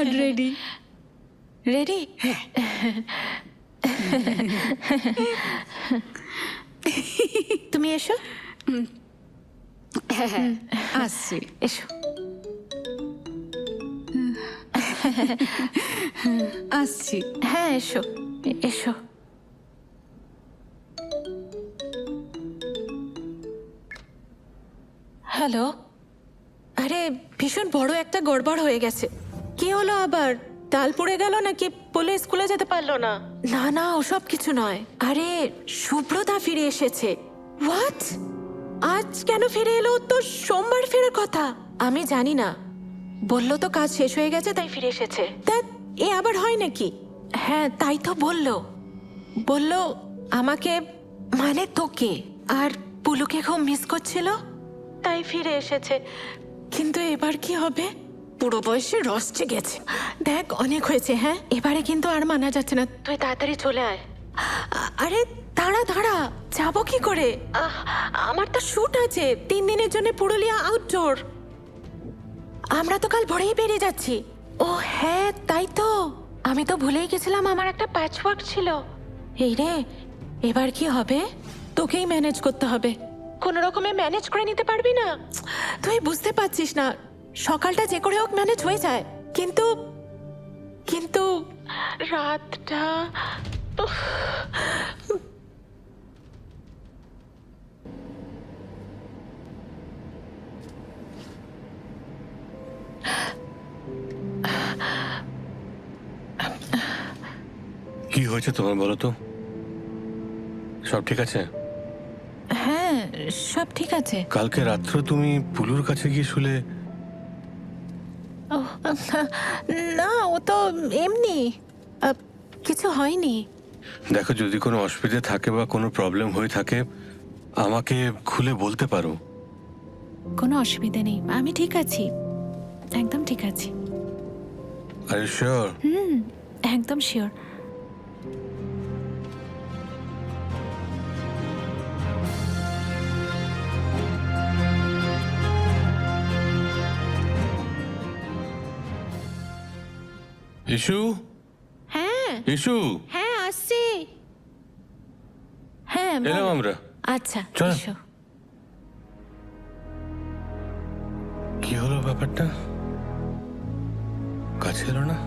God ready ready? তুমি এসো। আসছি। এসো। আসছি। হ্যাঁ এসো এসো। হ্যালো। আরে ভীষণ বড় একটা গড়বড় হয়ে গেছে। কি হলো আবার? ডাল পুড়ে গেল নাকি পুলিশ স্কুলে যেতে পারলো না? না না ওসব কিছু নয়। আরে শুভ্রতা ফিরে এসেছে। হোয়াট? আজ কেন ফিরে এলো? তো সোমবার ফেরার কথা। আমি জানি না, বললো তো কাজ শেষ হয়ে গেছে তাই ফিরে এসেছে। তা এ আবার হয় নাকি? হ্যাঁ তাই তো বললো। বললো আমাকে, মানে তোকে আর পুলুকে খুব মিস করছিল তাই ফিরে এসেছে। কিন্তু এবার কি হবে? পুরো বয়সে রসচে গেছে। দেখ অনেক হয়েছে, হ্যাঁ এবারে কিন্তু আর মানা যাচ্ছে না। তুই তাড়াতাড়ি চলে আয়। আরে দাঁড়া দাঁড়া, যাবো কি করে? আমার তো শুট আছে 3 দিনের জন্য পুরুলিয়া আউটডোর। আমরা তো কাল ভোরেই বেরিয়ে যাচ্ছি। ও হ্যাঁ তাই তো, আমি তো ভুলেই গেছিলাম আমার একটা প্যাচওয়ার্ক ছিল। এই রে, এবার কি হবে? তোকেই ম্যানেজ করতে হবে। কোনো রকমে ম্যানেজ করে নিতে পারবি না? তুই বুঝতে পারছিস না, সকালটা যে করে হোক ম্যানেজ হয়ে যায়, কিন্তু কিন্তু রাতটা উফ। কি হয়েছে তোমার বলো তো? সব ঠিক আছে? হ্যাঁ সব ঠিক আছে। কালকে রাত্রে তুমি পুলুর কাছে গিয়ে শুলে? ও, না ও তো এমনি, কিছু হয়নি। দেখো যদি কোনো অসুবিধা থাকে বা কোনো প্রবলেম হয়ে থাকে আমাকে খুলে বলতে পারো। কোনো অসুবিধা নেই, আমি ঠিক আছি, একদম ঠিক আছি। Are you sure? একদম শিওর। ইস্যু, হ্যাঁ ইস্যু, হ্যাঁ আসছি। হ্যাঁ এলাম বলো। আমরা। আচ্ছা চল। এসো। কি হলো ব্যাপারটা? কাছে এলো না?